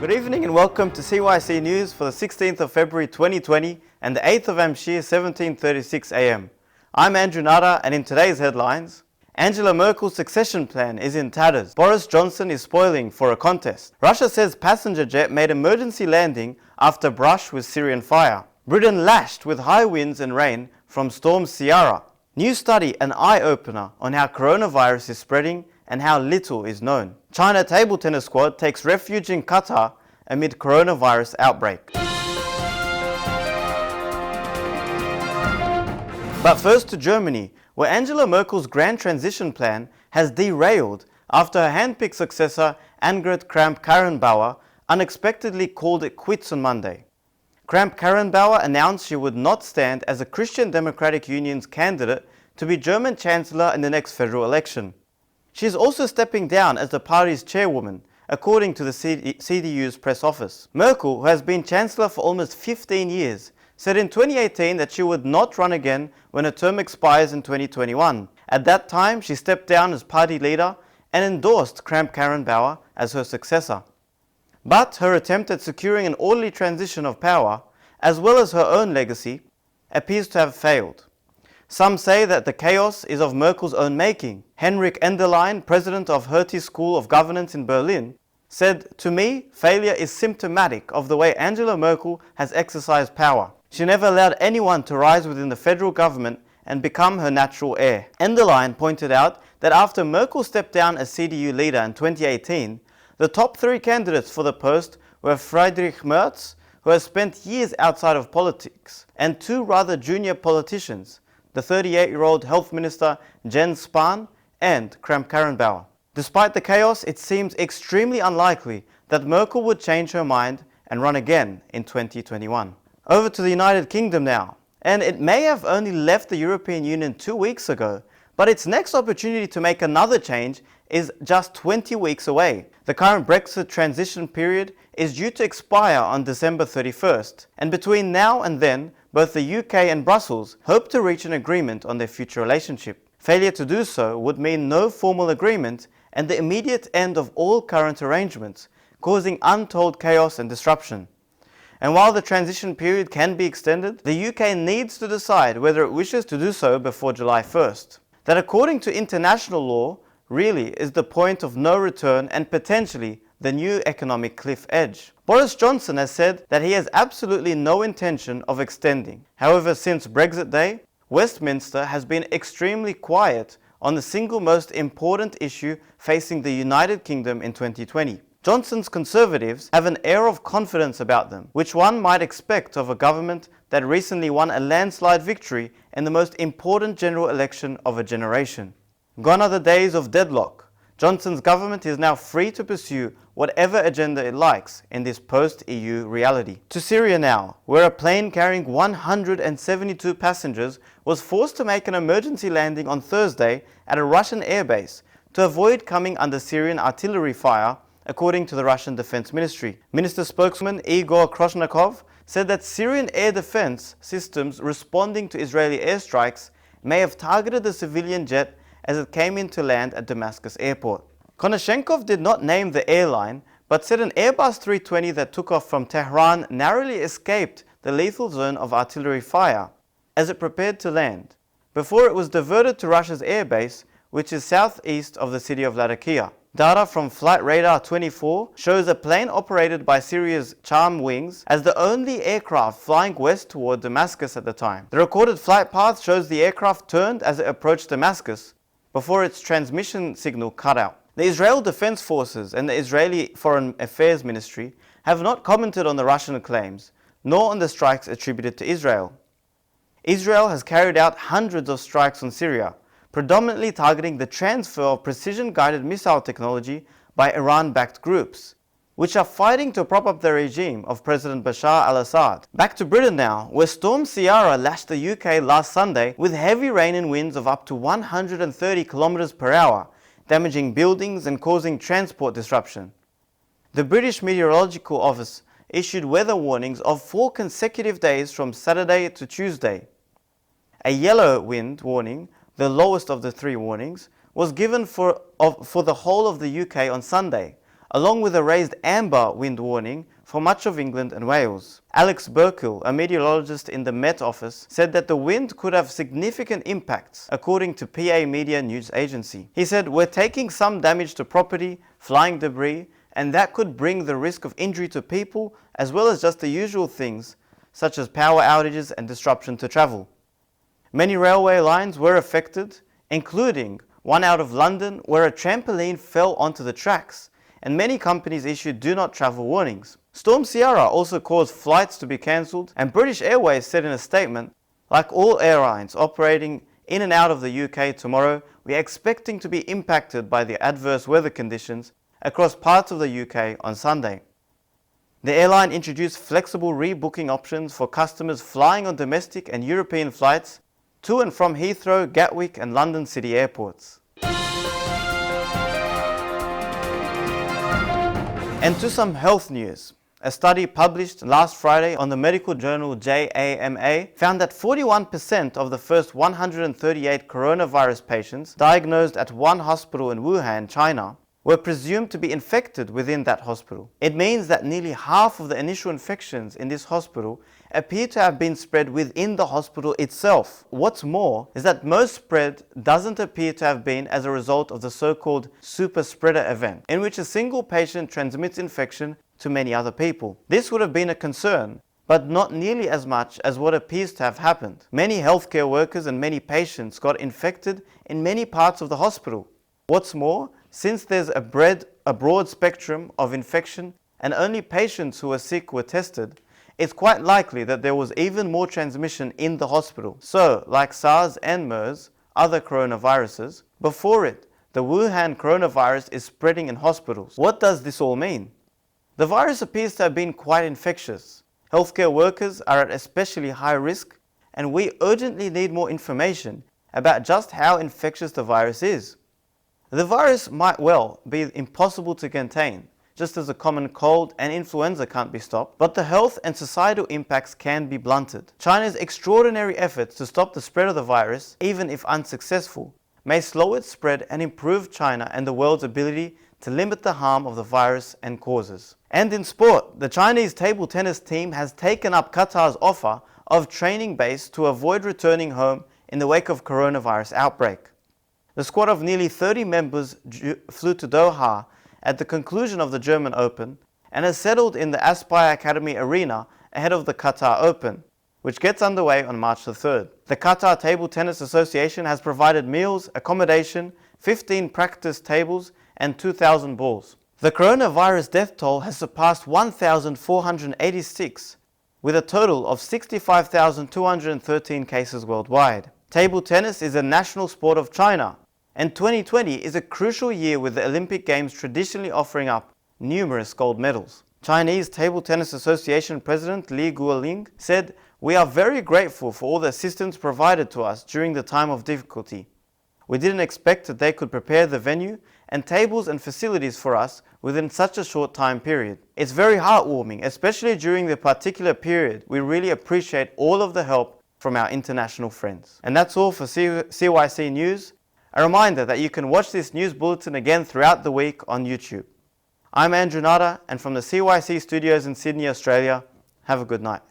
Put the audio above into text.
Good evening and welcome to CYC News for the 16th of February 2020 and the 8th of Amshir 1736 AM. I'm Andrew Nada, and in today's headlines, Angela Merkel's succession plan is in tatters. Boris Johnson is spoiling for a contest. Russia says passenger jet made emergency landing after brush with Syrian fire. Britain lashed with high winds and rain from Storm Ciara. New study an eye-opener on how coronavirus is spreading and how little is known. China table tennis squad takes refuge in Qatar amid coronavirus outbreak. But first to Germany, where Angela Merkel's grand transition plan has derailed after her handpicked successor Annegret Kramp-Karrenbauer unexpectedly called it quits on Monday. Kramp-Karrenbauer announced she would not stand as a Christian Democratic Union's candidate to be German Chancellor in the next federal election. She is also stepping down as the party's chairwoman, according to the CDU's press office. Merkel, who has been Chancellor for almost 15 years, said in 2018 that she would not run again when her term expires in 2021. At that time, she stepped down as party leader and endorsed Kramp-Karrenbauer as her successor. But her attempt at securing an orderly transition of power, as well as her own legacy, appears to have failed. Some say that the chaos is of Merkel's own making. Henrik Enderlein, president of Hertie School of Governance in Berlin, said, "To me, failure is symptomatic of the way Angela Merkel has exercised power. She never allowed anyone to rise within the federal government and become her natural heir." Enderlein pointed out that after Merkel stepped down as CDU leader in 2018, the top three candidates for the post were Friedrich Merz, who has spent years outside of politics, and two rather junior politicians, the 38-year-old health minister Jens Spahn and Kramp-Karrenbauer. Despite the chaos, it seems extremely unlikely that Merkel would change her mind and run again in 2021. Over to the United Kingdom now. And it may have only left the European Union 2 weeks ago, but its next opportunity to make another change is just 20 weeks away. The current Brexit transition period is due to expire on December 31st, and between now and then, both the UK and Brussels hope to reach an agreement on their future relationship. Failure to do so would mean no formal agreement and the immediate end of all current arrangements, causing untold chaos and disruption. And while the transition period can be extended, the UK needs to decide whether it wishes to do so before July 1st. That, according to international law, really is the point of no return and potentially the new economic cliff edge. Boris Johnson has said that he has absolutely no intention of extending. However, since Brexit Day, Westminster has been extremely quiet on the single most important issue facing the United Kingdom in 2020. Johnson's Conservatives have an air of confidence about them, which one might expect of a government that recently won a landslide victory in the most important general election of a generation. Gone are the days of deadlock. Johnson's government is now free to pursue whatever agenda it likes in this post-EU reality. To Syria now, where a plane carrying 172 passengers was forced to make an emergency landing on Thursday at a Russian airbase to avoid coming under Syrian artillery fire, according to the Russian Defense Ministry. Minister spokesman Igor Kroshnikov said that Syrian air defense systems responding to Israeli airstrikes may have targeted the civilian jet as it came in to land at Damascus airport. Konashenkov did not name the airline, but said an Airbus 320 that took off from Tehran narrowly escaped the lethal zone of artillery fire as it prepared to land, before it was diverted to Russia's airbase, which is southeast of the city of Latakia. Data from Flight Radar 24 shows a plane operated by Syria's Charm Wings as the only aircraft flying west toward Damascus at the time. The recorded flight path shows the aircraft turned as it approached Damascus, before its transmission signal cut out. The Israel Defense Forces and the Israeli Foreign Affairs Ministry have not commented on the Russian claims, nor on the strikes attributed to Israel. Israel has carried out hundreds of strikes on Syria, predominantly targeting the transfer of precision-guided missile technology by Iran-backed groups, which are fighting to prop up the regime of President Bashar al-Assad. Back to Britain now, where Storm Ciara lashed the UK last Sunday with heavy rain and winds of up to 130 kilometers per hour, damaging buildings and causing transport disruption. The British Meteorological Office issued weather warnings of 4 consecutive days from Saturday to Tuesday. A yellow wind warning, the lowest of the 3 warnings, was given for the whole of the UK on Sunday, along with a raised amber wind warning for much of England and Wales. Alex Merkel, a meteorologist in the Met Office, said that the wind could have significant impacts, according to PA Media News Agency. He said, "We're taking some damage to property, flying debris, and that could bring the risk of injury to people, as well as just the usual things, such as power outages and disruption to travel." Many railway lines were affected, including one out of London where a trampoline fell onto the tracks, and many companies issued do not travel warnings. Storm Ciara also caused flights to be cancelled, and British Airways said in a statement, "Like all airlines operating in and out of the UK tomorrow, we are expecting to be impacted by the adverse weather conditions across parts of the UK on Sunday." The airline introduced flexible rebooking options for customers flying on domestic and European flights to and from Heathrow, Gatwick and London City airports. And to some health news. A study published last Friday on the medical journal JAMA found that 41% of the first 138 coronavirus patients diagnosed at one hospital in Wuhan, China, were presumed to be infected within that hospital. It means that nearly half of the initial infections in this hospital appear to have been spread within the hospital itself. What's more is that most spread doesn't appear to have been as a result of the so-called super spreader event, in which a single patient transmits infection to many other people. This would have been a concern, but not nearly as much as what appears to have happened. Many healthcare workers and many patients got infected in many parts of the hospital. What's more, since there's a broad spectrum of infection and only patients who were sick were tested, it's quite likely that there was even more transmission in the hospital. So, like SARS and MERS, other coronaviruses, before it, the Wuhan coronavirus is spreading in hospitals. What does this all mean? The virus appears to have been quite infectious. Healthcare workers are at especially high risk, and we urgently need more information about just how infectious the virus is. The virus might well be impossible to contain, just as a common cold and influenza can't be stopped, but the health and societal impacts can be blunted. China's extraordinary efforts to stop the spread of the virus, even if unsuccessful, may slow its spread and improve China and the world's ability to limit the harm of the virus and causes. And in sport, the Chinese table tennis team has taken up Qatar's offer of training base to avoid returning home in the wake of coronavirus outbreak. The squad of nearly 30 members flew to Doha at the conclusion of the German Open and has settled in the Aspire Academy arena ahead of the Qatar Open, which gets underway on March the 3rd. The Qatar Table Tennis Association has provided meals, accommodation, 15 practice tables and 2,000 balls. The coronavirus death toll has surpassed 1,486, with a total of 65,213 cases worldwide. Table tennis is a national sport of China, and 2020 is a crucial year with the Olympic Games traditionally offering up numerous gold medals. Chinese Table Tennis Association President Li Guoling said, "We are very grateful for all the assistance provided to us during the time of difficulty. We didn't expect that they could prepare the venue and tables and facilities for us within such a short time period. It's very heartwarming, especially during the particular period. We really appreciate all of the help from our international friends." And that's all for CYC News. A reminder that you can watch this news bulletin again throughout the week on YouTube. I'm Andrew Nada, and from the CYC studios in Sydney, Australia, have a good night.